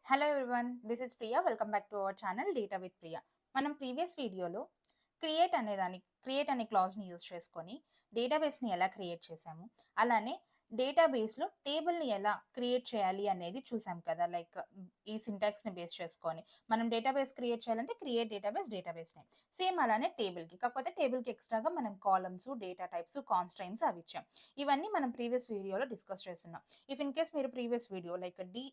Hello everyone, this is Priya. Welcome back to our channel data with Priya. మనం previous వీడియోలో create అనే క్లాజ్ని use చేసుకొని డేటాబేస్ని ఎలా క్రియేట్ చేసాము, అలానే డేటాబేస్లో టేబుల్ని ఎలా క్రియేట్ చేయాలి అనేది చూసాం కదా. లైక్ ఈ సింటాక్స్ని బేస్ చేసుకొని మనం డేటాబేస్ క్రియేట్ చేయాలంటే క్రియేట్ డేటాబేస్ నేమ్. సేమ్ అలానే టేబుల్కి, కాకపోతే టేబుల్కి ఎక్స్ట్రాగా మనం కాలమ్స్, డేటా టైప్స్, కాన్స్ట్రైన్స్ అవి ఇచ్చాం. ఇవన్నీ మనం ప్రీవియస్ వీడియోలో డిస్కస్ చేస్తున్నాం. ఇఫ్ ఇన్ కేస్ మీరు previous video like day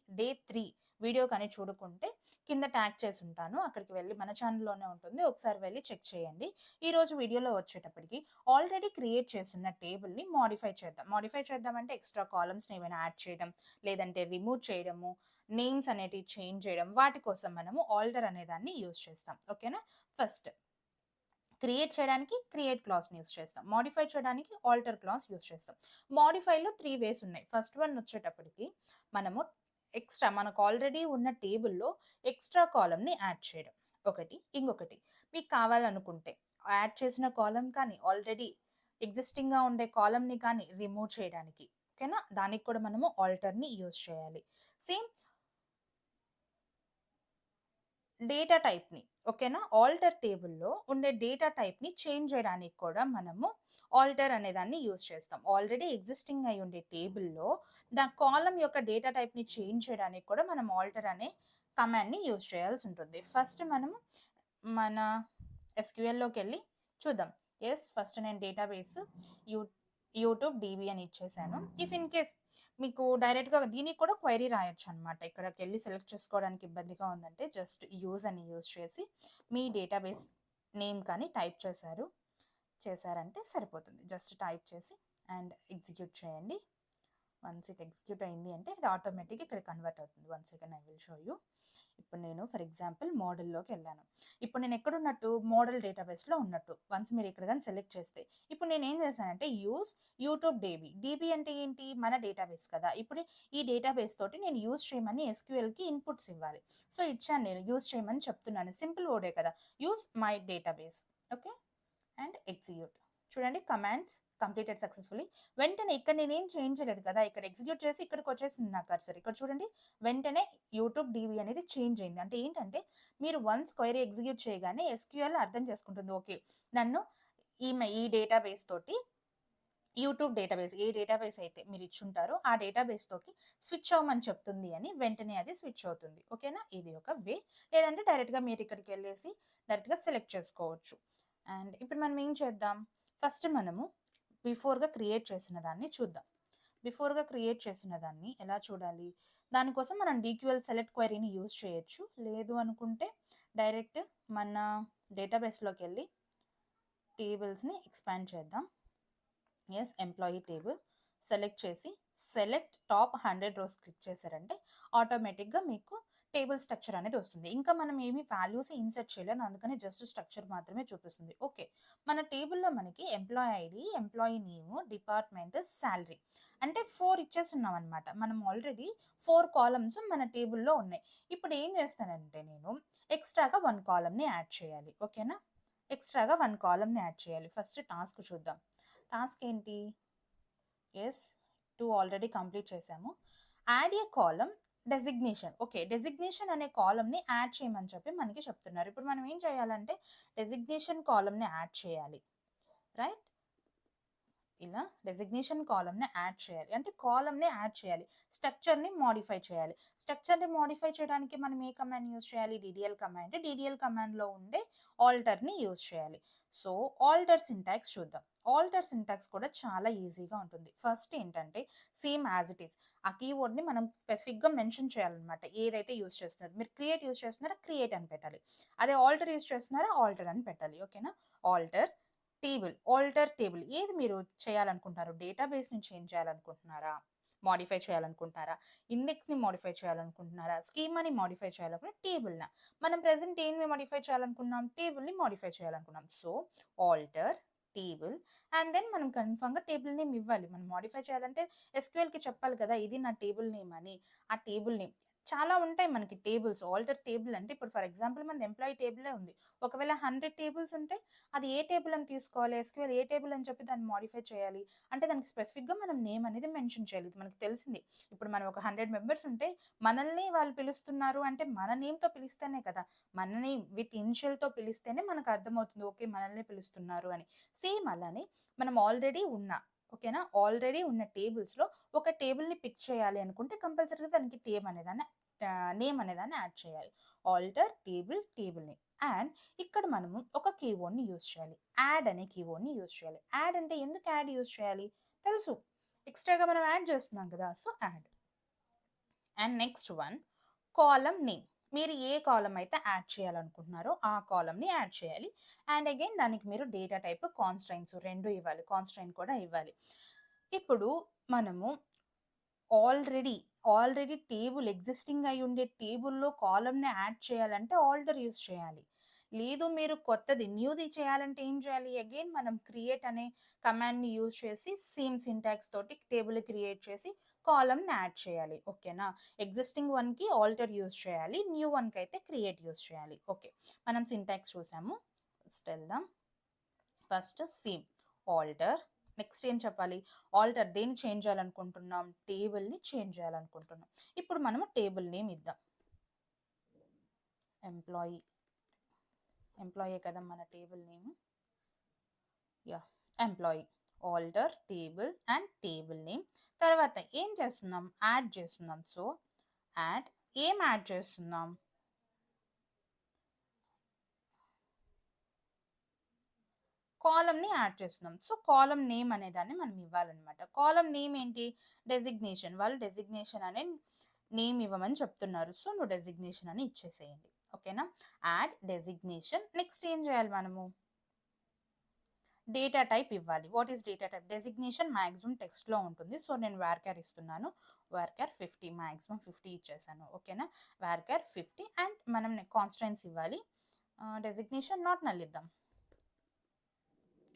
3 video కానీ చూడుకుంటే కింద ట్యాగ్ చేసి ఉంటాను, అక్కడికి వెళ్ళి మన ఛానల్లోనే ఉంటుంది, ఒకసారి వెళ్ళి చెక్ చేయండి. ఈరోజు వీడియోలో వచ్చేటప్పటికి ఆల్రెడీ క్రియేట్ చేస్తున్న టేబుల్ని మాడిఫై చేద్దాం అంటే ఎక్స్ట్రా కాలమ్స్ని ఏమైనా యాడ్ చేయడం, లేదంటే రిమూవ్ చేయడము, నేమ్స్ అనేటివి చేంజ్ చేయడం, వాటి కోసం మనము ఆల్టర్ అనే దాన్ని యూజ్ చేస్తాం. ఓకేనా. ఫస్ట్ క్రియేట్ చేయడానికి క్రియేట్ క్లాస్ని యూస్ చేస్తాం, మాడిఫై చేయడానికి ఆల్టర్ క్లాస్ యూస్ చేస్తాం. మాడిఫైలో 3 వేస్ ఉన్నాయి. ఫస్ట్ వన్ వచ్చేటప్పటికి మనము మనకు ఆల్రెడీ ఉన్న టేబుల్లో ఎక్స్ట్రా కాలమ్ని యాడ్ చేయడం ఒకటి. ఇంకొకటి మీకు కావాలనుకుంటే యాడ్ చేసిన కాలం కానీ ఆల్రెడీ ఎగ్జిస్టింగ్గా ఉండే కాలమ్ని కానీ రిమూవ్ చేయడానికి, ఓకేనా, దానికి కూడా మనము ఆల్టర్ని యూజ్ చేయాలి. సేమ్ డేటా టైప్‌ని, ఓకేనా, ఆల్టర్ టేబుల్‌లో ఉండే డేటా టైప్‌ని చేంజ్ చేయడానికి కూడా మనము ఆల్టర్ అనే దాన్ని యూజ్ చేస్తాం. ఆల్రెడీ ఎగ్జిస్టింగ్ అయి ఉండే టేబుల్‌లో కాలమ్ యొక్క డేటా టైప్‌ని చేంజ్ చేయడానికి కూడా మనం ఆల్టర్ అనే కమాండ్‌ని యూజ్ చేయాల్సి ఉంటుంది. ఫస్ట్ మనము మన ఎస్‌క్యూఎల్‌లోకెళ్ళి చూద్దాం. ఫస్ట్ నేను డేటాబేస్ యూ యూట్యూబ్ డీబీ అని ఇచ్చేసాను. ఇఫ్ ఇన్ కేస్ మీకు డైరెక్ట్‌గా దీనికి కూడా క్వెరీ రాయొచ్చనమాట. ఇక్కడికెళ్ళి సెలెక్ట్ చేసుకోవడానికి ఇబ్బందిగా ఉందంటే జస్ట్ యూజ్ అని యూజ్ చేసి మీ డేటాబేస్ నేమ్ కానీ టైప్ చేశారంటే సరిపోతుంది. జస్ట్ టైప్ చేసి అండ్ ఎగ్జిక్యూట్ చేయండి. వన్స్ ఇట్ ఎగ్జిక్యూట్ అయింది అంటే ఇది ఆటోమేటిక్‌గా ఇక్కడ కన్వర్ట్ అవుతుంది. One second I will show you. ఇప్పుడు నేను ఫర్ ఎగ్జాంపుల్ మోడల్‌లోకి వెళ్ళాను. ఇప్పుడు నేను ఎక్కడున్నట్టు మోడల్ డేటాబేస్‌లో ఉన్నట్టు. వన్స్ మీరు ఇక్కడ గాని సెలెక్ట్ చేస్తే ఇప్పుడు నేనేం చేశానంటే యూజ్ యూట్యూబ్ డీబీ. డీబీ అంటే ఏంటి? మన డేటాబేస్ కదా. ఇప్పుడు ఈ డేటాబేస్ తోటి నేను యూజ్ చేయమని ఎస్‌క్యూఎల్‌కి ఇన్‌పుట్స్ ఇవ్వాలి. సో ఇచ్చాను, నేను యూజ్ చేయమని చెప్తున్నాను. సింపుల్ వర్డే కదా. Use my database. Okay. And execute. చూడండి, కమాండ్స్ కంప్లీటెడ్ సక్సెస్ఫుల్లీ. వెంటనే ఇక్కడ నేనేం చేంజ్ చేయలేదు కదా, ఇక్కడ ఎగ్జిక్యూట్ చేసి ఇక్కడికి వచ్చేసింది నా కర్సర్. ఇక్కడ చూడండి, వెంటనే యూట్యూబ్ డీబీ అనేది చేంజ్ అయింది. అంటే ఏంటంటే మీరు వన్స్ క్వైరీ ఎగ్జిక్యూట్ చేయగానే ఎస్‌క్యూఎల్ అర్థం చేసుకుంటుంది. ఓకే, నన్ను ఈ డేటాబేస్ తోటి యూట్యూబ్ డేటాబేస్ ఏ డేటాబేస్ అయితే మీరు ఇచ్చుంటారో ఆ డేటాబేస్ తోటి స్విచ్ అవ్వమని చెప్తుంది అని వెంటనే అది స్విచ్ అవుతుంది. ఓకేనా. ఇది ఒక వే. లేదంటే డైరెక్ట్‌గా మీరు ఇక్కడికి వెళ్ళేసి డైరెక్ట్‌గా సెలెక్ట్ చేసుకోవచ్చు. అండ్ ఇప్పుడు మనం ఏం చేద్దాం, ఫస్ట్ మనము బిఫోర్‌గా క్రియేట్ చేసిన దాన్ని చూద్దాం. బిఫోర్‌గా క్రియేట్ చేసిన దాన్ని ఎలా చూడాలి? దానికోసం మనం డీక్యూఎల్ సెలెక్ట్ క్వెరీని యూజ్ చేయొచ్చు. లేదు అనుకుంటే డైరెక్ట్ మన డేటాబేస్‌లోకెళ్ళి టేబుల్స్‌ని ఎక్స్పాండ్ చేద్దాం. ఎంప్లాయీ టేబుల్ సెలెక్ట్ చేసి సెలెక్ట్ టాప్ 100 రోస్ క్లిక్ చేశారంటే ఆటోమేటిక్‌గా మీకు టేబుల్ స్ట్రక్చర్ అనేది వస్తుంది. ఇంకా మనం ఏమి వాల్యూస్ ఇన్సర్ట్ చేయలేదు, అందుకని జస్ట్ స్ట్రక్చర్ మాత్రమే చూపిస్తుంది. ఓకే. మన టేబుల్‌లో మనకి employee ID, employee name, department, salary అంటే 4 ఇచ్చేసున్నాం అనమాట. మనం ఆల్రెడీ 4 కాలమ్స్ మన టేబుల్‌లో ఉన్నాయి. ఇప్పుడు ఏం చేస్తానంటే నేను ఎక్స్ట్రాగా 1 కాలమ్‌ని యాడ్ చేయాలి. ఓకేనా. ఎక్స్ట్రాగా 1 కాలమ్‌ని యాడ్ చేయాలి. ఫస్ట్ టాస్క్ చూద్దాం. టాస్క్ ఏంటి? 2 ఆల్రెడీ కంప్లీట్ చేసాము. యాడ్ ఏ కాలమ్ డెసిగ్నేషన్. ఓకే. డెసిగ్నేషన్ అనే కాలమ్‌ని యాడ్ చేయమని చెప్పి మనకి చెప్తున్నారు. ఇప్పుడు మనం ఏం చేయాలంటే డెసిగ్నేషన్ కాలమ్‌ని యాడ్ చేయాలి. రైట్? ఇలా డెసిగ్నేషన్ కాలమ్‌ని యాడ్ చేయాలి. అంటే కాలమ్‌ని యాడ్ చేయాలి. స్ట్రక్చర్‌ని మోడిఫై చేయాలి. స్ట్రక్చర్‌ని మోడిఫై చేయడానికి మనం ఏ కమాండ్ యూజ్ చేయాలి? DDL command. డీడీఎల్ కమాండ్‌లో ఉండే ఆల్టర్‌ని యూజ్ చేయాలి. సో, ఆల్టర్ సింటాక్స్ చూద్దాం. ఆల్టర్ సింటాక్స్ కూడా చాలా ఈజీగా ఉంటుంది. ఫస్ట్ ఏంటంటే సేమ్ యాజ్ ఇట్ ఈస్. ఆ కీవర్డ్‌ని మనం స్పెసిఫిక్‌గా మెన్షన్ చేయాలన్నమాట. ఏదైతే యూజ్ చేస్తున్నారు. మీరు క్రియేట్ యూజ్ చేస్తున్నారా? క్రియేట్ అని పెట్టాలి. అదే ఆల్టర్ యూజ్ చేస్తున్నారా? ఆల్టర్ అని పెట్టాలి. ఓకేనా. ఆల్టర్ ఆల్టర్ టేబుల్ ఏది మీరు చేయాలనుకుంటున్నారు? డేటాబేస్‌ని చేంజ్ చేయాలనుకుంటున్నారా? మోడిఫై చేయాలనుకుంటున్నారా? ఇండెక్స్‌ని మోడిఫై చేయాలనుకుంటున్నారా? స్కీమాని మోడిఫై చేయాలనుకుంటున్నారా? టేబుల్‌నా? మనం ప్రెజెంట్ ఏమి మోడిఫై చేయాలనుకున్నాం? టేబుల్‌ని మోడిఫై చేయాలనుకున్నాం. So, alter table and then మనం కన్ఫర్మ్‌గా టేబుల్ నేమ్ ఇవ్వాలి. మనం మోడిఫై చేయాలంటే ఎస్‌క్యూఎల్‌కి చెప్పాలి కదా, ఇది నా టేబుల్ నేమ్ అని. ఆ టేబుల్ నేమ్ చాలా ఉంటాయి మనకి టేబుల్స్. ఆల్టర్ టేబుల్ అంటే ఇప్పుడు ఫర్ ఎగ్జాంపుల్ మనది ఎంప్లాయీ టేబులే ఉంది. ఒకవేళ 100 టేబుల్స్ ఉంటే అది ఏ టేబుల్ అని తీసుకోవాలి, ఎస్‌క్యూఎల్ ఏ టేబుల్ అని చెప్పి దాన్ని మోడిఫై చేయాలి. అంటే దానికి స్పెసిఫిక్‌గా మనం నేమ్ అనేది మెన్షన్ చేయాలి. ఇది మనకు తెలిసింది. ఇప్పుడు మనం ఒక 100 మెంబర్స్ ఉంటే మనల్ని వాళ్ళు పిలుస్తున్నారు అంటే మన నేమ్‌తో పిలిస్తేనే కదా! మనని విత్ ఇనిషియల్‌తో పిలిస్తేనే మనకు అర్థమవుతుంది. ఓకే. మనల్నే పిలుస్తున్నారు అని. సేమ్ అలానే మనం ఆల్రెడీ ఉన్న ఓకేనా? ఆల్రెడీ ఉన్న టేబుల్స్‌లో ఒక టేబుల్‌ని పిక్ చేయాలి అనుకుంటే కంపల్సరీగా దానికి నేమ్ అనేదాన్ని యాడ్ చేయాలి. Alter table, table name. And ఇక్కడ మనము ఒక కీవర్డ్‌ని యూజ్ చేయాలి. యాడ్ అనే కీవర్డ్‌ని యూజ్ చేయాలి. యాడ్ అంటే ఎందుకు యాడ్ యూజ్ చేయాలి? తెలుసు. ఎక్స్‌ట్రాగా మనం యాడ్ చేస్తున్నాం కదా! So, add. And next one column name. మీరు ఏ కాలమ్ అయితే యాడ్ చేయాలనుకుంటున్నారో ఆ కాలమ్‌ని యాడ్ చేయాలి. అండ్ అగైన్ దానికి మీరు డేటా టైప్ కాన్‌స్ట్రైన్స్ 2 ఇవ్వాలి. కాన్‌స్ట్రైన్ కూడా ఇవ్వాలి. ఇప్పుడు మనము ఆల్రెడీ, ఆల్రెడీ టేబుల్ ఎగ్జిస్టింగ్ అయి ఉండే టేబుల్‌లో కాలమ్‌ని యాడ్ చేయాలంటే ఆల్టర్ యూజ్ చేయాలి. లేదు మీరు కొత్తది న్యూది చేయాలంటే ఏం చేయాలి? అగైన్ మనం క్రియేట్ అనే కమాండ్‌ని యూజ్ చేసి సేమ్ సింటాక్స్ తోటి టేబుల్ క్రియేట్ చేసి కాలమ్‌ని యాడ్ చేయాలి. ఓకేనా? ఎగ్జిస్టింగ్ వన్‌కి ఆల్టర్ యూజ్ చేయాలి. న్యూ వన్‌కైతే క్రియేట్ యూజ్ చేయాలి. ఓకే. మనం సింటాక్స్ చూసాము. Let's tell them. First same alter. Next ఏం చెప్పాలి? ఆల్టర్ దేన్ని చేంజ్ చేయాలనుకుంటున్నాం? టేబుల్‌ని చేంజ్ చేయాలనుకుంటున్నాం. ఇప్పుడు మనము టేబుల్ నేమ్ ఇద్దాం. ఎంప్లాయీ. ఎంప్లాయే కదా మన table name. Yeah! Employee. Alter table and table name. తర్వాత ఏం చేస్తున్నాం? యాడ్ చేస్తున్నాం. సో, యాడ్ ఏం యాడ్ చేస్తున్నాం? కాలమ్‌ని యాడ్ చేస్తున్నాం. సో, కాలమ్ నేమ్ అనేదాన్ని మనం ఇవ్వాలనమాట. కాలమ్ నేమ్ ఏంటి? డెసిగ్నేషన్. వాళ్ళు డెసిగ్నేషన్ అనే నేమ్ ఇవ్వమని చెప్తున్నారు. సో, నువ్వు డెసిగ్నేషన్ అని ఇచ్చేసేయండి. ఓకేనా? Add designation. నెక్స్ట్ ఏం చేయాలి మనము? డేటా టైప్ ఇవ్వాలి. What is data type? Designation maximum టెక్స్ట్‌లో ఉంటుంది. సో, నేను వార్‌కార్ ఇస్తున్నాను. వార్‌కార్ 50 మాక్సిమం 50 ఇచ్చేసాను. ఓకేనా? వార్‌కార్ 50 అండ్ మనం కాన్స్టెంట్స్ ఇవ్వాలి. డెసిగ్నేషన్ నాట్ నల్ ఇద్దాం.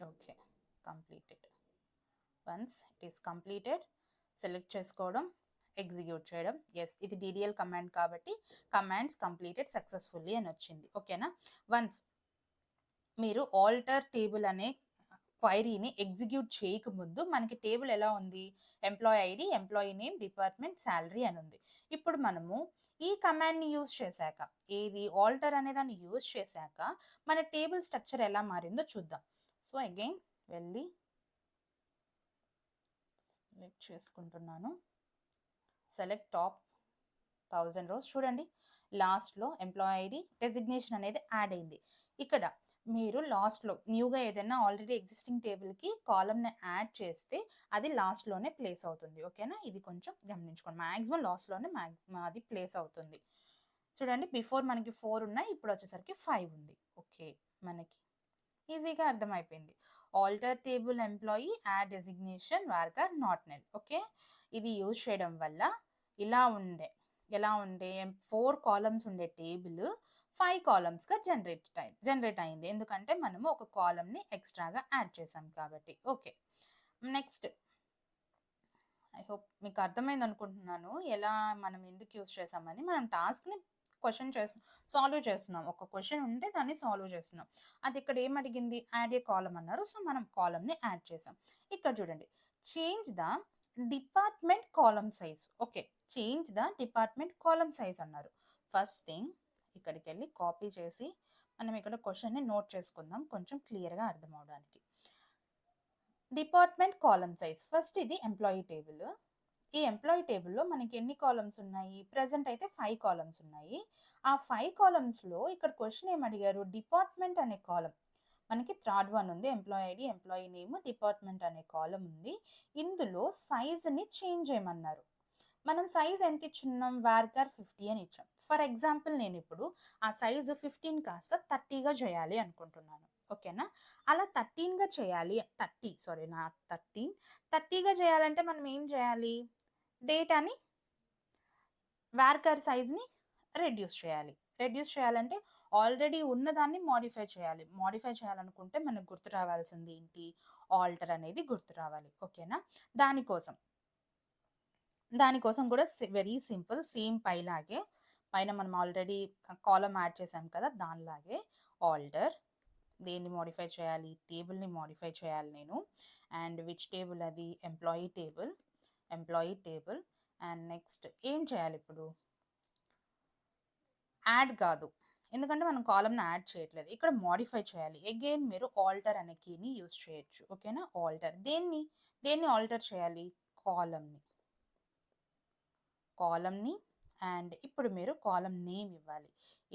Okay. Completed. Once it is completed select చేసుకోవడం, ఎగ్జిక్యూట్ చేయడం. ఎస్ ఇది డీడీఎల్ కమాండ్ కాబట్టి కమాండ్స్ కంప్లీటెడ్ సక్సెస్ఫుల్లీ అని వచ్చింది. ఓకేనా? వన్స్ మీరు ఆల్టర్ టేబుల్ అనే క్వైరీని ఎగ్జిక్యూట్ చేయకముందు మనకి టేబుల్ ఎలా ఉంది? Employee ID, employee name, department, salary అని ఉంది. ఇప్పుడు మనము ఈ కమాండ్‌ని యూజ్ చేశాక, ఏది ఆల్టర్ అనే దాన్ని యూజ్ చేశాక మన టేబుల్ స్ట్రక్చర్ ఎలా మారిందో చూద్దాం. సో, అగైన్ వెళ్ళి సెలెక్ట్ చేసుకుంటున్నాను. సెలెక్ట్ టాప్ 1000 రోస్ చూడండి. లాస్ట్‌లో ఎంప్లాయీ ఐడి డెసిగ్నేషన్ అనేది యాడ్ అయింది. ఇక్కడ మీరు లాస్ట్‌లో న్యూగా ఏదైనా ఆల్రెడీ ఎగ్జిస్టింగ్ టేబుల్‌కి కాలమ్‌ని యాడ్ చేస్తే అది లాస్ట్‌లోనే ప్లేస్ అవుతుంది. ఓకేనా? ఇది కొంచెం గమనించుకోండి. మాక్సిమం లాస్ట్‌లోనే అది ప్లేస్ అవుతుంది. చూడండి బిఫోర్ మనకి 4 ఉన్నాయి. ఇప్పుడు వచ్చేసరికి 5 ఉంది. ఓకే. మనకి ఈజీగా అర్థమైపోయింది. Alter table employee add designation varchar not null. Okay. ఇది యూజ్ చేయడం వల్ల ఇలా ఉండే ఎలా ఉండే 4 కాలమ్స్ ఉండే టేబుల్ 5 కాలమ్స్‌గా జనరేట్ అయింది. ఎందుకంటే మనము ఒక కాలమ్‌ని ఎక్స్ట్రాగా యాడ్ చేసాం కాబట్టి. ఓకే. నెక్స్ట్ ఐ హోప్ మీకు అర్థమైంది అనుకుంటున్నాను. ఎలా మనం ఎందుకు యూజ్ చేసామని. మనం టాస్క్‌ని క్వెషన్ సాల్వ్ చేస్తున్నాం. ఒక క్వెషన్ ఉంటే దాన్ని సాల్వ్ చేస్తున్నాం. అది ఇక్కడ ఏమడిగింది? యాడ్ ఏ కాలమ్ అన్నారు. సో, మనం కాలమ్‌ని యాడ్ చేసాం. ఇక్కడ చూడండి. Change the department column size. Okay. Change the department column size అన్నారు. ఫస్ట్ థింగ్ ఇక్కడికెళ్ళి కాపీ చేసి మనం ఇక్కడ క్వెషన్‌ని నోట్ చేసుకుందాం. కొంచెం క్లియర్‌గా అర్థం అవ్వడానికి. Department column size. ఫస్ట్ ఇది ఎంప్లాయీ టేబుల్. ఈ ఎంప్లాయీ టేబుల్‌లో మనకి ఎన్ని కాలమ్స్ ఉన్నాయి? ప్రెజెంట్ అయితే 5 కాలమ్స్ ఉన్నాయి. ఆ 5 కాలమ్స్‌లో ఇక్కడ క్వెషన్ ఏమడిగారు? డిపార్ట్మెంట్ అనే కాలమ్. మనకి థర్డ్ వన్ ఉంది. Employee ID, employee name, department అనే కాలమ్ ఉంది. ఇందులో సైజ్‌ని చేంజ్ చేయమన్నారు. మనం సైజ్ ఎంత ఇచ్చున్నాం? వార్‌కార్ 50 అని ఇచ్చాం. ఫర్ ఎగ్జాంపుల్ నేనిప్పుడు ఆ సైజు 15 కాస్త 30గా చేయాలి అనుకుంటున్నాను. ఓకేనా? అలా 13గా చేయాలి 30 సారీ 30గా చేయాలంటే మనం ఏం చేయాలి? డేటాని వార్‌కార్ సైజ్‌ని రెడ్యూస్ చేయాలి. రెడ్యూస్ చేయాలంటే ఆల్రెడీ ఉన్నదాన్ని మోడిఫై చేయాలి. మోడిఫై చేయాలనుకుంటే మనకు గుర్తు రావాల్సింది ఏంటి? ఆల్టర్ అనేది గుర్తు రావాలి. ఓకేనా? దానికోసం దానికోసం కూడా వెరీ సింపుల్, సేమ్ పైలాగే పైన మనం ఆల్రెడీ కాలమ్ యాడ్ చేసాం కదా, దానిలాగే ఆల్టర్ దేన్ని మోడిఫై చేయాలి, టేబుల్ని మోడిఫై చేయాలి నేను. అండ్ విచ్ టేబుల్ అది, ఎంప్లాయీ టేబుల్. అండ్ నెక్స్ట్ ఏం చేయాలి ఇప్పుడు, యాడ్ కాదు, ఎందుకంటే మనం కాలమ్ని యాడ్ చేయట్లేదు, ఇక్కడ మోడిఫై చేయాలి. అగైన్ మీరు ఆల్టర్ అనే కీని యూజ్ చేయొచ్చు. ఓకేనా, ఆల్టర్ దేన్ని ఆల్టర్ చేయాలి, కాలమ్ని. అండ్ ఇప్పుడు మీరు కాలమ్ నేమ్ ఇవ్వాలి,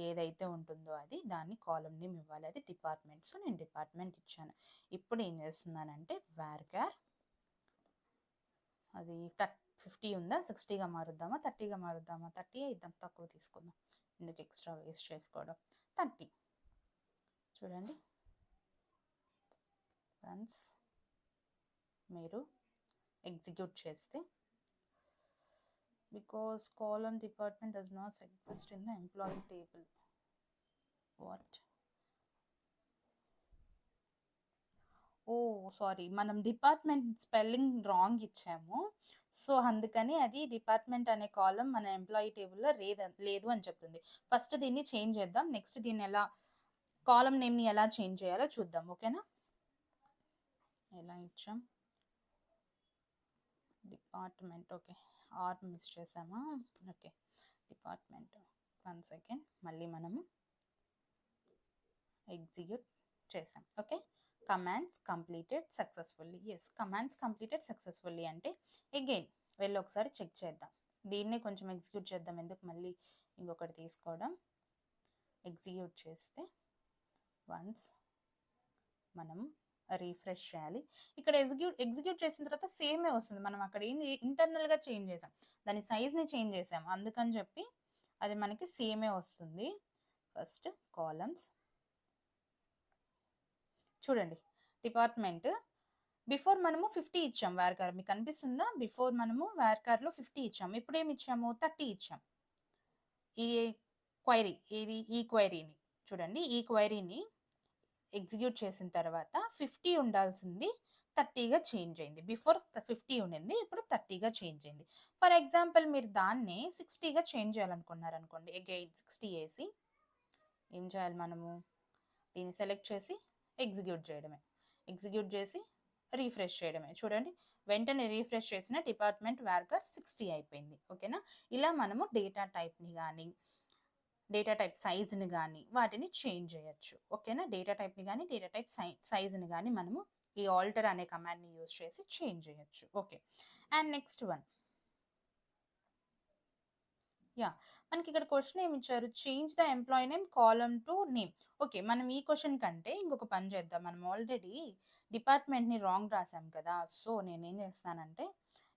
ఏదైతే ఉంటుందో అది, దాన్ని కాలమ్ నేమ్ ఇవ్వాలి. అది డిపార్ట్మెంట్, సో నేను డిపార్ట్మెంట్ ఇచ్చాను. ఇప్పుడు ఏం చేస్తున్నానంటే varchar అది 50 ఉందా, 60గా మారుద్దామా, 30గా మారుద్దామా, 30 ఇద్దాం, తక్కువ తీసుకుందాం, ఎందుకు ఎక్స్ట్రా వేస్ట్ చేసుకోవడం. 30 చూడండి. వన్స్ మీరు ఎగ్జిక్యూట్ చేస్తే, because column department does not exist in the employee table. What? Oh sorry, మనం డిపార్ట్మెంట్ స్పెల్లింగ్ రాంగ్ ఇచ్చాము. సో అందుకని అది డిపార్ట్మెంట్ అనే కాలం మన ఎంప్లాయీ టేబుల్లో లేదు అని చెప్తుంది. ఫస్ట్ దీన్ని చేంజ్ చేద్దాం, నెక్స్ట్ దీన్ని ఎలా కాలం నేమ్ని ఎలా చేంజ్ చేయాలో చూద్దాం. ఓకేనా, ఎలా ఇచ్చాం, డిపార్ట్మెంట్. ఓకే, ఆర్ మిస్ చేసామా, ఓకే డిపార్ట్మెంట్. 1 సెకండ్, మళ్ళీ మనము ఎగ్జిక్యూట్ చేసాం. Okay, commands completed successfully. Yes, commands completed successfully అంటే అగైన్ వెళ్ళి ఒకసారి చెక్ చేద్దాం. దీన్నే కొంచెం ఎగ్జిక్యూట్ చేద్దాం, ఎందుకు మళ్ళీ ఇంకొకటి తీసుకోవడం. ఎగ్జిక్యూట్ చేస్తే వన్స్ మనం రీఫ్రెష్ చేయాలి. ఇక్కడ ఎగ్జిక్యూట్ చేసిన తర్వాత సేమే వస్తుంది. మనం అక్కడ ఏం ఇంటర్నల్గా చేంజ్ చేసాం, దాని సైజ్ని చేంజ్ చేసాం, అందుకని చెప్పి అది మనకి సేమే వస్తుంది. ఫస్ట్ కాలమ్స్ చూడండి, డిపార్ట్మెంట్ బిఫోర్ మనము 50 ఇచ్చాం varchar, మీకు కనిపిస్తుందా, బిఫోర్ మనము varcharలో 50 ఇచ్చాం, ఇప్పుడు ఏమి ఇచ్చాము, 30 ఇచ్చాం. ఈ క్వైరీని చూడండి, ఈ క్వైరీని ఎగ్జిక్యూట్ చేసిన తర్వాత 50 ఉండాల్సింది 30గా చేంజ్ అయింది. బిఫోర్ 50 ఉండింది, ఇప్పుడు 30గా చేంజ్ అయింది. ఫర్ ఎగ్జాంపుల్ మీరు దాన్నే 60గా చేంజ్ చేయాలనుకున్నారనుకోండి, అగైన్ 60 వేసి ఏం చేయాలి, మనము దీన్ని సెలెక్ట్ చేసి ఎగ్జిక్యూట్ చేయడమే, ఎగ్జిక్యూట్ చేసి రీఫ్రెష్ చేయడమే. చూడండి, వెంటనే రీఫ్రెష్ చేసిన డిపార్ట్మెంట్ varchar 60 అయిపోయింది. ఓకేనా, ఇలా మనము డేటా టైప్ని కానీ డేటా టైప్ సైజ్ని కానీ వాటిని చేంజ్ చేయొచ్చు. ఓకేనా, డేటా టైప్ని కానీ డేటా టైప్ సైజ్ని కానీ మనము ఈ ఆల్టర్ అనే కమాండ్ని యూజ్ చేసి చేంజ్ చేయొచ్చు. Okay, and next one, yeah మనకి ఇక్కడ క్వశ్చన్ ఏమి ఇచ్చారు, change the employee name column to name. Okay, మనం ఈ క్వశ్చన్ కంటే ఇంకొక పని చేద్దాం. మనం ఆల్రెడీ డిపార్ట్మెంట్ని రాంగ్ రాసాం కదా, సో నేనేం చేస్తానంటే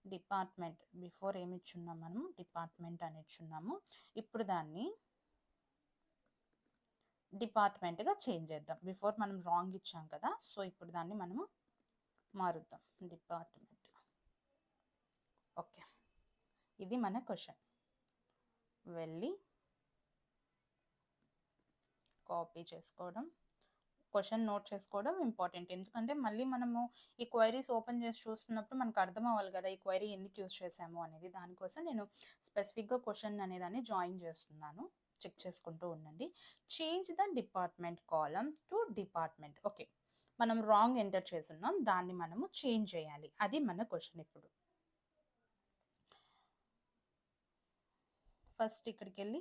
డిపార్ట్మెంట్ బిఫోర్ ఏమి ఇచ్చున్నాం, మనము డిపార్ట్మెంట్ అని ఇచ్చున్నాము, ఇప్పుడు దాన్ని డిపార్ట్మెంట్గా చేంజ్ చేద్దాం. బిఫోర్ మనం రాంగ్ ఇచ్చాం కదా, సో ఇప్పుడు దాన్ని మనము మారుద్దాం, డిపార్ట్మెంట్. ఓకే, ఇది మన క్వశ్చన్. వెళ్ళి కాపీ చేసుకోవడం, క్వశ్చన్ నోట్ చేసుకోవడం ఇంపార్టెంట్, ఎందుకంటే మళ్ళీ మనము ఈ క్వైరీస్ ఓపెన్ చేసి చూస్తున్నప్పుడు మనకు అర్థం అవ్వాలి కదా ఈ క్వైరీ ఎందుకు యూజ్ చేసాము అనేది. దానికోసం నేను స్పెసిఫిక్గా క్వశ్చన్ అనేదాన్ని జాయిన్ చేస్తున్నాను, చెక్ చేసుకుంటూ ఉండండి. Change the department column to department. Okay, మనం రాంగ్ ఎంటర్ చేస్తున్నాం, దాన్ని మనము చేంజ్ చేయాలి, అది మన క్వశ్చన్. ఇప్పుడు ఫస్ట్ ఇక్కడికి వెళ్ళి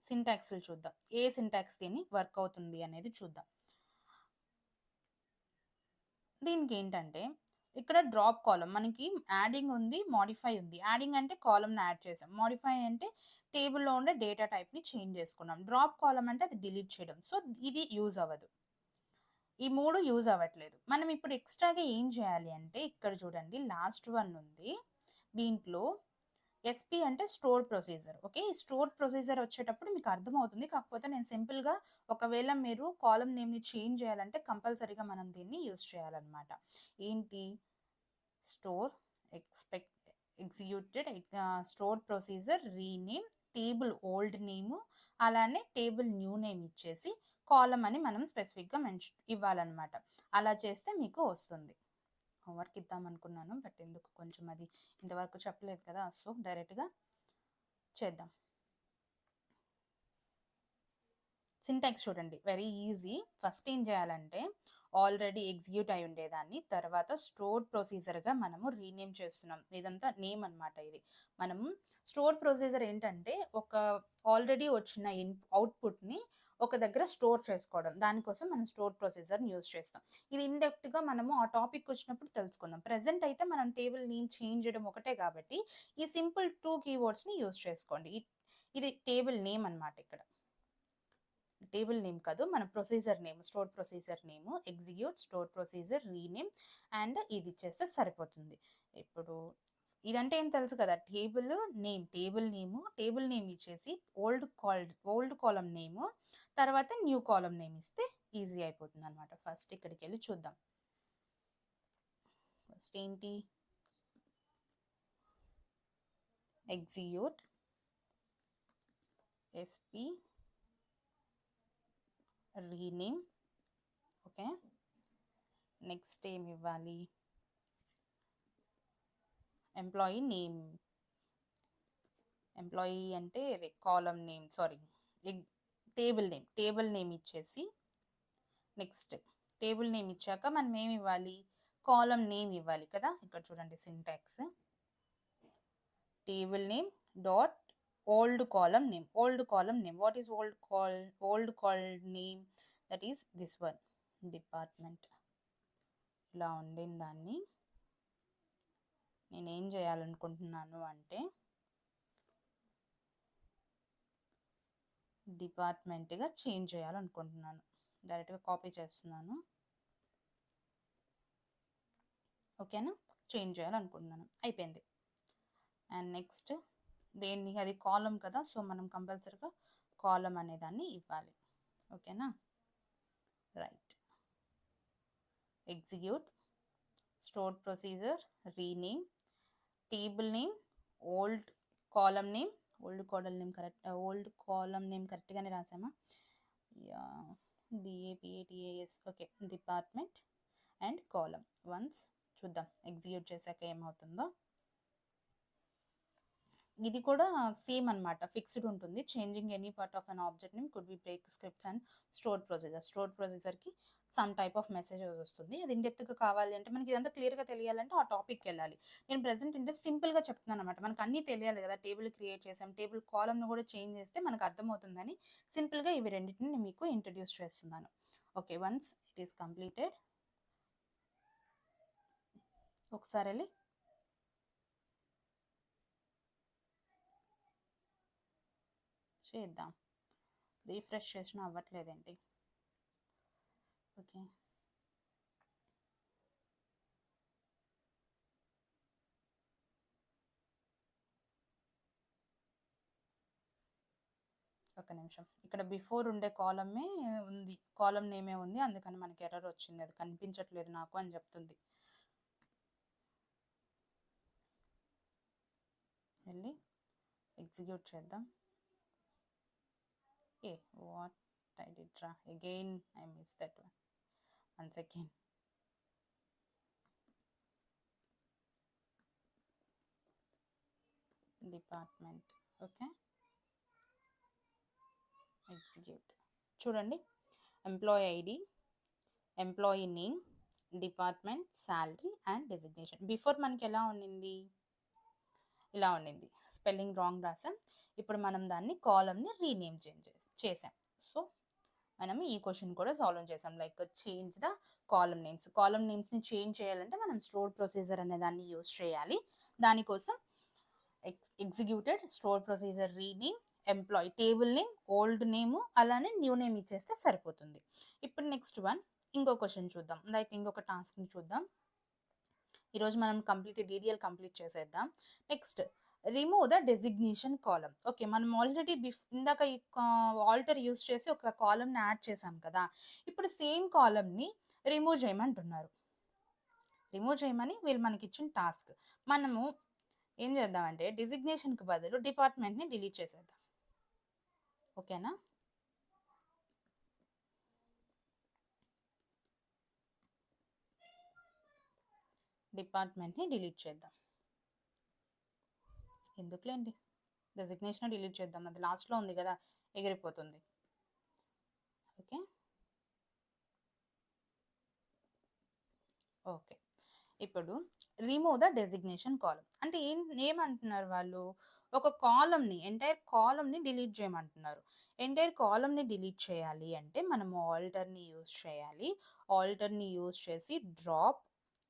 సింటాక్స్లు చూద్దాం, ఏ సింటాక్స్ దీన్ని వర్క్ అవుతుంది అనేది చూద్దాం. దీనికి ఏంటంటే ఇక్కడ డ్రాప్ కాలం, మనకి యాడింగ్ ఉంది, మాడిఫై ఉంది. యాడింగ్ అంటే కాలంని యాడ్ చేసాం, మాడిఫై అంటే టేబుల్లో ఉండే డేటా టైప్ని చేంజ్ చేసుకున్నాం, డ్రాప్ కాలం అంటే అది డిలీట్ చేయడం. సో ఇది యూజ్ అవ్వదు, ఈ మూడు యూజ్ అవ్వట్లేదు. మనం ఇప్పుడు ఎక్స్ట్రాగా ఏం చేయాలి అంటే ఇక్కడ చూడండి, లాస్ట్ వన్ ఉంది, దీంట్లో ఎస్పీ అంటే స్టోర్ ప్రొసీజర్. ఓకే, ఈ స్టోర్ ప్రొసీజర్ వచ్చేటప్పుడు మీకు అర్థమవుతుంది, కాకపోతే నేను సింపుల్గా ఒకవేళ మీరు కాలం నేమ్ని చేంజ్ చేయాలంటే కంపల్సరీగా మనం దీన్ని యూజ్ చేయాలన్నమాట. ఏంటి, store executed store procedure rename table old name, అలానే టేబుల్ న్యూ నేమ్ ఇచ్చేసి కాలం అని మనం స్పెసిఫిక్గా ఇవ్వాలన్నమాట. అలా చేస్తే మీకు వస్తుంది. హోంవర్క్ ఇద్దాం అనుకున్నాను, బట్ ఎందుకు కొంచెం అది ఇంతవరకు చెప్పలేదు కదా, సో డైరెక్ట్గా చేద్దాం. సింటాక్స్ చూడండి, వెరీ ఈజీ. ఫస్ట్ ఏం చేయాలంటే ఆల్రెడీ ఎగ్జిక్యూట్ అయి ఉండేదాన్ని తర్వాత స్టోర్డ్ ప్రొసీజర్గా మనము రీనేమ్ చేస్తున్నాం. ఇదంతా నేమ్ అనమాట. ఇది మనం స్టోర్డ్ ప్రొసీజర్ ఏంటంటే ఒక ఆల్రెడీ వచ్చిన అవుట్పుట్ని ఒక దగ్గర స్టోర్ చేసుకోవడం, దానికోసం మనం స్టోర్ ప్రొసీజర్ని యూజ్ చేస్తాం. ఇది ఇండెప్త్గా మనము ఆ టాపిక్ వచ్చినప్పుడు తెలుసుకుందాం. ప్రెసెంట్ అయితే మనం టేబుల్ నేమ్ చేంజ్ చేయడం ఒకటే కాబట్టి ఈ సింపుల్ 2 కీవర్డ్స్ని యూజ్ చేసుకోండి. ఇది టేబుల్ నేమ్ అనమాట. ఇక్కడ టేబుల్ నేమ్ కాదు, మన procedure name, store procedure name, execute, store procedure, rename and ఇది ఇచ్చేస్తే సరిపోతుంది. ఇప్పుడు ఇదంటే ఏం తెలుసు కదా, టేబుల్ నేమ్ ఇచ్చేసి ఓల్డ్ కాలమ్ నేమ్ తర్వాత న్యూ కాలమ్ నేమ్ ఇస్తే ఈజీ అయిపోతుంది అనమాట. ఫస్ట్ ఇక్కడికి వెళ్ళి చూద్దాం. ఫస్ట్ ఏంటి, execute SP rename. Okay, next ఏమి ఇవ్వాలి, ఎంప్లాయీ నేమ్, ఎంప్లాయీ అంటే ఇది column name, sorry table name ఇచ్చేసి నెక్స్ట్ టేబుల్ నేమ్ ఇచ్చాక మనం ఏమి ఇవ్వాలి, కాలమ్ నేమ్ ఇవ్వాలి కదా. ఇక్కడ చూడండి syntax, table name dot old column name. What is old called name, that is this one, department. ఇలా ఉండిన దాన్ని నేనేం చేయాలనుకుంటున్నాను అంటే డిపార్ట్మెంట్గా చేంజ్ చేయాలనుకుంటున్నాను. డైరెక్ట్గా కాపీ చేస్తున్నాను. ఓకేనా, చేంజ్ చేయాలనుకుంటున్నాను, అయిపోయింది. అండ్ నెక్స్ట్ దేన్ని, అది కాలం కదా, సో మనం కంపల్సరీగా కాలం అనేదాన్ని ఇవ్వాలి. ఓకేనా, right. Execute store procedure rename, table name old column name, old column name కరెక్ట్గానే రాసామా, డిఏపిఏటిఏఎస్. Okay, department and column. Once చూద్దాం ఎగ్జిక్యూట్ చేశాక ఏమవుతుందో. ఇది కూడా సేమ్ అనమాట, ఫిక్స్డ్ ఉంటుంది. Changing any part of an object name could be break scripts and stored ప్రొసీజర్కి సమ్ టైప్ ఆఫ్ మెసేజెస్ వస్తుంది. అది ఇండెప్త్గా కావాలి అంటే, మనకి ఇదంతా క్లియర్గా తెలియాలంటే ఆ టాపిక్కి వెళ్ళాలి. నేను ప్రెసెంట్ అంటే సింపుల్గా చెప్తున్నాను అనమాట. మనకు అన్నీ తెలియాలి కదా, టేబుల్ క్రియేట్ చేసాం, టేబుల్ కాలమ్ను కూడా చేంజ్ చేస్తే మనకు అర్థమవుతుందని సింపుల్గా ఇవి రెండింటిని నేను మీకు ఇంట్రడ్యూస్ చేస్తున్నాను. Okay, once it is completed, ఒకసారి వెళ్ళి చేద్దాం. రీఫ్రెష్ చేసినా అవ్వట్లేదేంటి. ఓకే, ఒక నిమిషం. ఇక్కడ బిఫోర్ ఉండే కాలమే ఉంది, కాలం నేమే ఉంది, అందుకని మనకి ఎర్రర్ వచ్చింది. అది కనిపించట్లేదు నాకు అని చెప్తుంది. వెళ్ళి ఎగ్జిక్యూట్ చేద్దాం. వాట్ ఐ డిడ్ రా, again I miss that one. Once again department. Okay, execute. చూడండి, employee ID, employee name, department, salary and designation. Before మనకి ఎలా ఉండింది, ఇలా ఉండింది, స్పెల్లింగ్ రాంగ్ రాసాం. ఇప్పుడు మనం దాన్ని కాలమ్ని రీనేమ్ చేసాం. సో మనం ఈ క్వశ్చన్ కూడా సాల్వ్ చేసాం, లైక్ చేంజ్ ద కాలమ్ నేమ్స్ని చేంజ్ చేయాలంటే మనం స్టోర్ ప్రొసీజర్ అనే దాన్ని యూజ్ చేయాలి. దానికోసం executed store procedure rename, employee table name old name అలానే న్యూ నేమ్ ఇచ్చేస్తే సరిపోతుంది. ఇప్పుడు నెక్స్ట్ వన్ ఇంకో క్వశ్చన్ చూద్దాం, లైక్ ఇంకొక టాస్క్ని చూద్దాం. ఈరోజు మనం డీడీఎల్ కంప్లీట్ చేసేద్దాం. Next remove the designation column. Okay, మనం ఆల్రెడీ ఇందాక ఈ ఆల్టర్ యూస్ చేసి ఒక కాలమ్ని యాడ్ చేసాం కదా, ఇప్పుడు సేమ్ కాలమ్ని రిమూవ్ చేయమంటున్నారు. రిమూవ్ చేయమని వీళ్ళు మనకి ఇచ్చిన టాస్క్. మనము ఏం చేద్దామంటే డిజిగ్నేషన్కి బదులు డిపార్ట్మెంట్ని డిలీట్ చేసేద్దాం. ఓకేనా, డిపార్ట్మెంట్ని డిలీట్ చేద్దాం. ఎందుకులేండి, డెసిగ్నేషన్ డిలీట్ చేద్దాం, అది లాస్ట్లో ఉంది కదా, ఎగిరిపోతుంది. Okay okay. ఇప్పుడు రిమూవ్ ద డెసిగ్నేషన్ కాలమ్ అంటే ఏమంటున్నారు వాళ్ళు, ఒక కాలమ్ని ఎంటైర్ కాలమ్ని డిలీట్ చేయమంటున్నారు. ఎంటైర్ కాలమ్ని డిలీట్ చేయాలి అంటే మనము ఆల్టర్ని యూజ్ చేయాలి. ఆల్టర్ని యూజ్ చేసి డ్రాప్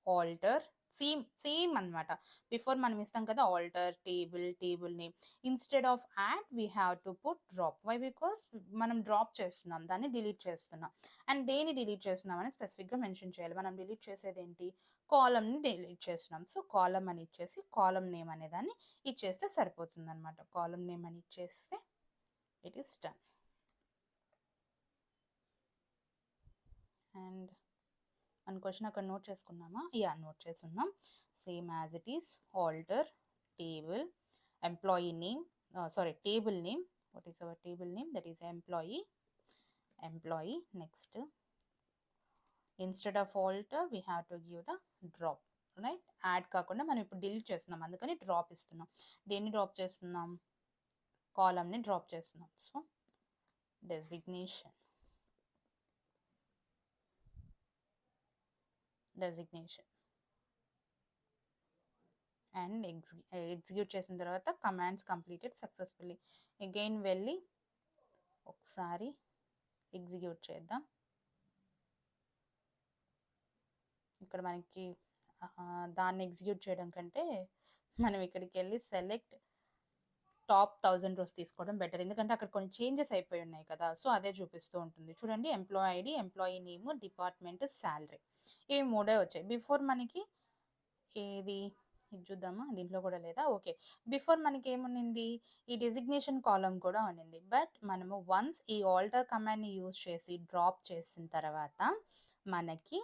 ఆల్టర్ సేమ్ సేమ్ అనమాట. బిఫోర్ మనం ఇస్తాం కదా alter table name, instead of add we have to put drop. Why? Because మనం డ్రాప్ చేస్తున్నాం, దాన్ని డిలీట్ చేస్తున్నాం. అండ్ దేని డిలీట్ చేస్తున్నాం అని స్పెసిఫిక్గా మెన్షన్ చేయాలి. మనం డిలీట్ చేసేది ఏంటి, కాలమ్ని డిలీట్ చేస్తున్నాం. సో కాలమ్ అని ఇచ్చేసి కాలమ్ నేమ్ అనే దాన్ని ఇచ్చేస్తే సరిపోతుంది అనమాట. కాలమ్ నేమ్ అని ఇచ్చేస్తే ఇట్ ఈస్ డన్. అండ్ మన క్వశ్చన్ అక్కడ నోట్ చేసుకున్నామా? నోట్ చేసుకున్నాం. Same as it is alter table employee name, table name. What is our table name? That is employee. Next, instead of alter we have to give the drop, right? Add కాకుండా మనం ఇప్పుడు delete చేస్తున్నాం, అందుకని drop ఇస్తున్నాం. దేన్ని drop చేస్తున్నాం, కాలమ్ని drop చేస్తున్నాం. So designation and execute చేసిన తర్వాత కమాండ్స్ కంప్లీటెడ్ సక్సెస్ఫుల్లీ. అగైన్ వెళ్ళి ఒకసారి ఎగ్జిక్యూట్ చేద్దాం. ఇక్కడ మనకి దాన్ని ఎగ్జిక్యూట్ చేయడం కంటే మనం ఇక్కడికి వెళ్ళి సెలెక్ట్ టాప్ 1000 రోస్ తీసుకోవడం బెటర్, ఎందుకంటే అక్కడ కొన్ని చేంజెస్ అయిపోయి ఉన్నాయి కదా. సో అదే చూపిస్తూ ఉంటుంది. చూడండి, employee ID, employee name, department, salary, ఈ మూడే వచ్చాయి. బిఫోర్ మనకి ఇది చూద్దామా, దీంట్లో కూడా లేదా? ఓకే, బిఫోర్ మనకి ఏముంది, ఈ డెసిగ్నేషన్ కాలమ్ కూడా ఉన్నింది. బట్ మనము వన్స్ ఈ ఆల్టర్ కమాండ్ని యూజ్ చేసి డ్రాప్ చేసిన తర్వాత మనకి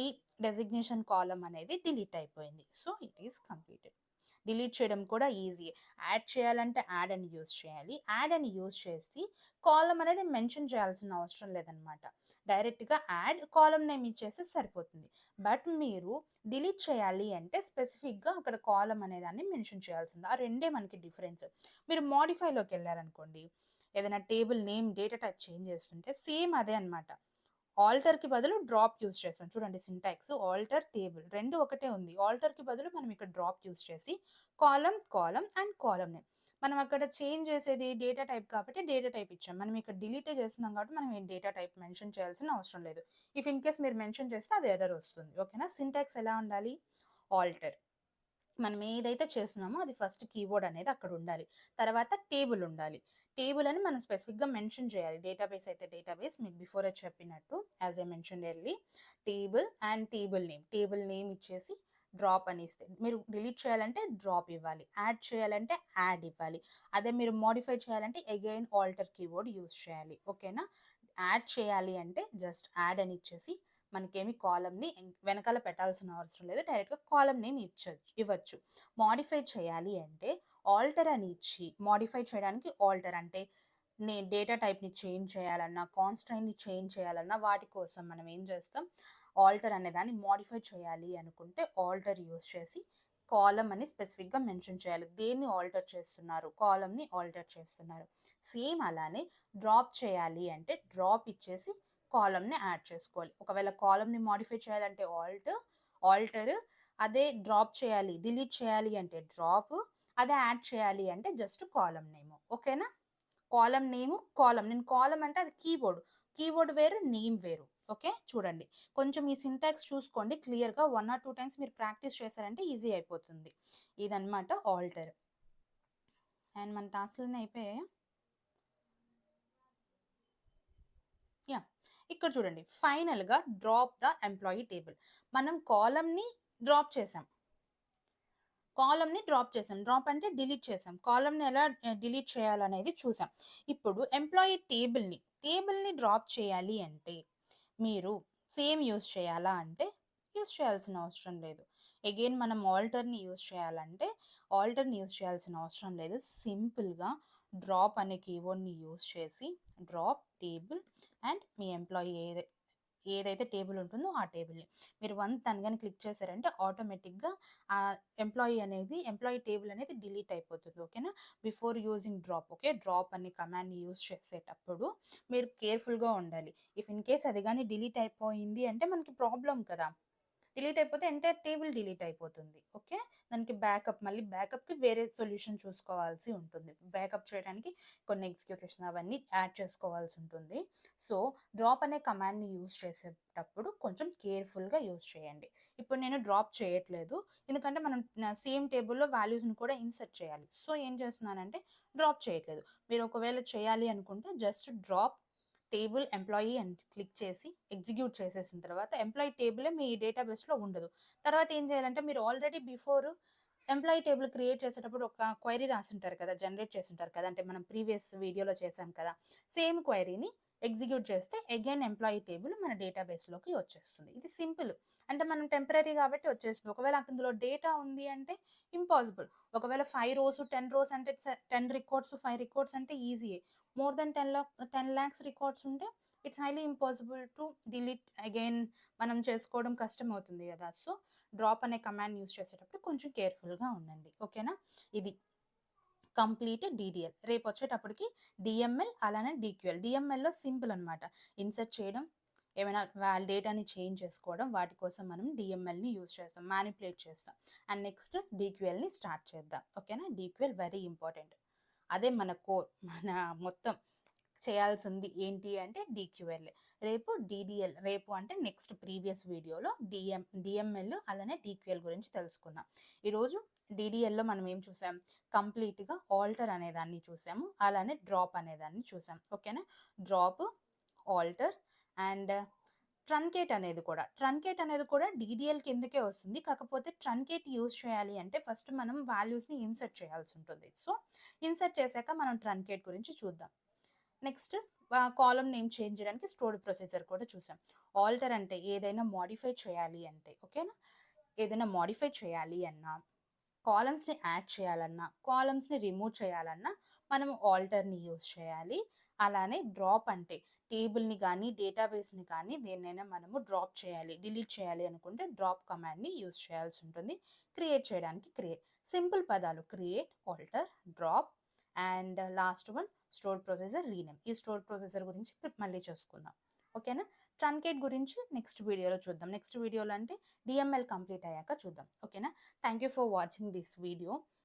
ఈ డెసిగ్నేషన్ కాలమ్ అనేది డిలీట్ అయిపోయింది. So it is completed. Delete చేయడం కూడా ఈజీ. యాడ్ చేయాలంటే యాడ్ అని యూజ్ చేయాలి. యాడ్ అని యూజ్ చేసి కాలమ్ అనేది మెన్షన్ చేయాల్సిన అవసరం లేదనమాట. డైరెక్ట్గా యాడ్ కాలమ్ నేమ్ ఇచ్చేస్తే సరిపోతుంది. బట్ మీరు డిలీట్ చేయాలి అంటే స్పెసిఫిక్గా అక్కడ కాలమ్ అనేదాన్ని మెన్షన్ చేయాల్సింది. ఆ రెండే మనకి డిఫరెన్స్. మీరు మోడిఫైలోకి వెళ్ళారనుకోండి, ఏదైనా table name data type change చేస్తుంటే సేమ్ అదే అనమాట. ఆల్టర్కి బదులు డ్రాప్ యూస్ చేస్తాం. చూడండి, సింటాక్స్ ఆల్టర్ టేబుల్ రెండు ఒకటే ఉంది. ఆల్టర్కి బదులు మనం ఇక్కడ డ్రాప్ యూస్ చేసి కాలమ్ అండ్ కాలమ్ నేమ్, మనం అక్కడ చేంజ్ చేసేది డేటా టైప్ కాబట్టి డేటా టైప్ ఇచ్చాం. మనం ఇక్కడ డిలీట్ చేస్తున్నాం కాబట్టి మనం ఈ డేటా టైప్ మెన్షన్ చేయాల్సిన అవసరం లేదు. ఇఫ్ ఇన్ కేస్ మీరు మెన్షన్ చేస్తే అది ఎర్రర్ వస్తుంది. ఓకేనా? సింటాక్స్ ఎలా ఉండాలి, ఆల్టర్ మనం ఏదైతే చేస్తున్నామో అది ఫస్ట్ కీవర్డ్ అనేది అక్కడ ఉండాలి, తర్వాత టేబుల్ ఉండాలి. టేబుల్ అని మనం స్పెసిఫిక్గా మెన్షన్ చేయాలి. డేటాబేస్ అయితే డేటాబేస్, మీకు బిఫోర్ చెప్పినట్టు as I mention early, table and table name ఇచ్చేసి డ్రాప్ అని ఇస్తే, మీరు డిలీట్ చేయాలంటే డ్రాప్ ఇవ్వాలి, యాడ్ చేయాలంటే యాడ్ ఇవ్వాలి. అదే మీరు మోడిఫై చేయాలంటే అగైన్ ఆల్టర్ కీవర్డ్ యూజ్ చేయాలి. ఓకేనా? యాడ్ చేయాలి అంటే జస్ట్ యాడ్ అని ఇచ్చేసి మనకేమి కాలమ్ని వెనకాల పెట్టాల్సిన అవసరం లేదు, డైరెక్ట్గా కాలమ్ నేమ్ ఇవ్వచ్చు. మోడిఫై చేయాలి అంటే ఆల్టర్ అని ఇచ్చి, మోడిఫై చేయడానికి ఆల్టర్ అంటే నేను డేటా టైప్ని చేంజ్ చేయాలన్నా, కాన్స్టెంట్ని చేంజ్ చేయాలన్నా వాటి కోసం మనం ఏం చేస్తాం, ఆల్టర్ అనే దాన్ని మోడిఫై చేయాలి అనుకుంటే ఆల్టర్ యూస్ చేసి కాలమ్ అని స్పెసిఫిక్గా మెన్షన్ చేయాలి. దేన్ని ఆల్టర్ చేస్తున్నారు, కాలమ్ని ఆల్టర్ చేస్తున్నారు. సేమ్ అలానే డ్రాప్ చేయాలి అంటే డ్రాప్ ఇచ్చేసి కాలమ్ని యాడ్ చేసుకోవాలి. ఒకవేళ కాలమ్ని మాడిఫై చేయాలంటే ఆల్టర్, అదే డ్రాప్ చేయాలి డిలీట్ చేయాలి అంటే డ్రాప్, అదే యాడ్ చేయాలి అంటే జస్ట్ కాలమ్ నేమ్. ఓకేనా? కాలమ్ నేమ్, నేను కాలమ్ అంటే అది కీబోర్డ్ వేరు, నేమ్ వేరు. ఓకే, చూడండి, కొంచెం ఈ సింటాక్స్ చూసుకోండి క్లియర్గా. 1 or 2 టైమ్స్ మీరు ప్రాక్టీస్ చేశారంటే ఈజీ అయిపోతుంది. ఇదన్నమాట ఆల్టర్. అండ్ మన టాస్క్లన్నీ అయిపోయాయా? యా, ఇక్కడ చూడండి, ఫైనల్గా డ్రాప్ ద ఎంప్లాయీ టేబుల్. మనం కాలమ్ని డ్రాప్ చేసాం, డ్రాప్ అంటే డిలీట్ చేసాం. కాలమ్ని ఎలా డిలీట్ చేయాలనేది చూసాం. ఇప్పుడు ఎంప్లాయీ టేబుల్ని డ్రాప్ చేయాలి అంటే మీరు సేమ్ యూస్ చేయాలా అంటే యూస్ చేయాల్సిన అవసరం లేదు. అగైన్ మనం ఆల్టర్ని యూస్ చేయాల్సిన అవసరం లేదు. సింపుల్గా డ్రాప్ అనే కీవర్డ్ని యూస్ చేసి drop table and me employee ఏదైతే టేబుల్ ఉంటుందో ఆ టేబుల్‌ని. మీరు వన్స్ దాన్ని గాని క్లిక్ చేశారంటే ఆటోమేటిక్‌గా ఆ ఎంప్లాయీ టేబుల్ అనేది డిలీట్ అయిపోతుంది. ఓకేనా? Before using drop okay. Drop అనే కమాండ్‌ని యూజ్ చేసేటప్పుడు మీరు కేర్‌ఫుల్‌గా ఉండాలి. ఇఫ్ ఇన్ కేస్ అది గాని డిలీట్ అయిపోయింది అంటే మనకి ప్రాబ్లమ్ కదా! డిలీట్ అయిపోతే ఎంటైర్ టేబుల్ డిలీట్ అయిపోతుంది. ఓకే. దానికి మళ్ళీ బ్యాకప్‌కి వేరే సొల్యూషన్ చూసుకోవాల్సి ఉంటుంది. బ్యాకప్ చేయడానికి కొన్ని ఎగ్జిక్యూటేషన్ అవన్నీ యాడ్ చేసుకోవాల్సి ఉంటుంది. సో, డ్రాప్ అనే కమాండ్‌ని యూజ్ చేసేటప్పుడు కొంచెం కేర్‌ఫుల్‌గా యూజ్ చేయండి. ఇప్పుడు నేను డ్రాప్ చేయట్లేదు. ఎందుకంటే మనం సేమ్ టేబుల్‌లో వాల్యూస్‌ని కూడా ఇన్సర్ట్ చేయాలి. సో, ఏం చేస్తున్నానంటే డ్రాప్ చేయట్లేదు. మీరు ఒకవేళ చేయాలి అనుకుంటే జస్ట్ డ్రాప్ టేబుల్ ఎంప్లాయీ అని క్లిక్ చేసి ఎగ్జిక్యూట్ చేసేసిన తర్వాత ఎంప్లాయీ టేబులే మీ డేటాబేస్‌లో ఉండదు. తర్వాత ఏం చేయాలంటే మీరు already before employee table create చేసేటప్పుడు ఒక క్వెరీ రాసుంటారు కదా! జనరేట్ చేసుంటారు కదా! అంటే మనం ప్రీవియస్ వీడియోలో చేసాం కదా! సేమ్ క్వెరీని ఎగ్జిక్యూట్ చేస్తే అగైన్ ఎంప్లాయీ టేబుల్ మన డేటాబేస్‌లోకి వచ్చేస్తుంది. ఇది సింపుల్. అంటే మనం టెంపరరీ కాబట్టి వచ్చేస్తుంది. ఒకవేళ అందులో డేటా ఉంది అంటే ఇంపాసిబుల్. ఒకవేళ 5 రోస్, 10 రోస్ అంటే 10 రికార్డ్స్, 5 రికార్డ్స్ అంటే ఈజీయే. మోర్ దెన్ 10 లాక్స్ రికార్డ్స్ ఉంటే it's highly impossible to delete again మనం చేసుకోవడం కష్టమవుతుంది గదా! సో, డ్రాప్ అనే కమాండ్ యూజ్ చేసేటప్పుడు కొంచెం కేర్‌ఫుల్‌గా ఉండండి. ఓకేనా? ఇది కంప్లీట్ డీడీఎల్. రేపొచ్చేటప్పటికి డీఎంఎల్ అలానే డీక్యూఎల్. డీఎంఎల్‌లో సింపుల్ అనమాట. ఇన్సర్ట్ చేయడం, ఏమైనా డేటాని చేంజ్ చేసుకోవడం, వాటి కోసం మనం డీఎంఎల్‌ని యూజ్ చేస్తాం. మానిప్యులేట్ చేస్తాం. అండ్ నెక్స్ట్ డీక్యూఎల్‌ని స్టార్ట్ చేద్దాం. ఓకేనా? డీక్యూఎల్ వెరీ ఇంపార్టెంట్. అదే మన కోర్. మన మొత్తం చేయాల్సింది ఏంటి అంటే డీక్యూఎల్. రేపు డీడీఎల్. రేపు అంటే నెక్స్ట్ ప్రీవియస్ వీడియోలో డీఎంఎల్ అలానే డీక్యూఎల్ గురించి తెలుసుకుందాం. ఈరోజు డీడీఎల్‌లో మనం ఏం చూసాం? కంప్లీట్‌గా ఆల్టర్ అనేదాన్ని చూసాము. అలానే డ్రాప్ అనేదాన్ని చూసాం. ఓకేనా? డ్రాప్, ఆల్టర్ అండ్ ట్రంకేట్ అనేది కూడా డీడీఎల్ కిందకే వస్తుంది. కాకపోతే ట్రంకేట్ యూజ్ చేయాలి అంటే ఫస్ట్ మనం వాల్యూస్‌ని ఇన్సర్ట్ చేయాల్సి ఉంటుంది. సో, ఇన్సర్ట్ చేశాక మనం ట్రంకేట్ గురించి చూద్దాం. నెక్స్ట్ కాలమ్ నేమ్ చేంజ్ చేయడానికి స్టోర్డ్ ప్రొసీజర్ కూడా చూసాం. ఆల్టర్ అంటే ఏదైనా మోడిఫై చేయాలి అంటే ఓకేనా? ఏదైనా మోడిఫై చేయాలి అన్నా, కాలమ్స్‌ని యాడ్ చేయాలన్నా, కాలమ్స్‌ని రిమూవ్ చేయాలన్నా మనము ఆల్టర్‌ని యూజ్ చేయాలి. అలానే డ్రాప్ అంటే టేబుల్‌ని గానీ, డేటాబేస్‌ని కానీ దేన్నైనా మనము డ్రాప్ చేయాలి, డిలీట్ చేయాలి అనుకుంటే డ్రాప్ కమాండ్‌ని యూజ్ చేయాల్సి ఉంటుంది. క్రియేట్ చేయడానికి సింపుల్ పదాలు create, alter, drop and last one store procedure, rename. ఈ స్టోర్ ప్రొసీజర్ గురించి మళ్ళీ చూసుకుందాం. ఓకేనా? ట్రంకేట్ గురించి నెక్స్ట్ వీడియోలో చూద్దాం. నెక్స్ట్ వీడియోలో అంటే డీఎంఎల్ కంప్లీట్ అయ్యాక చూద్దాం. ఓకేనా? Thank you for watching this video.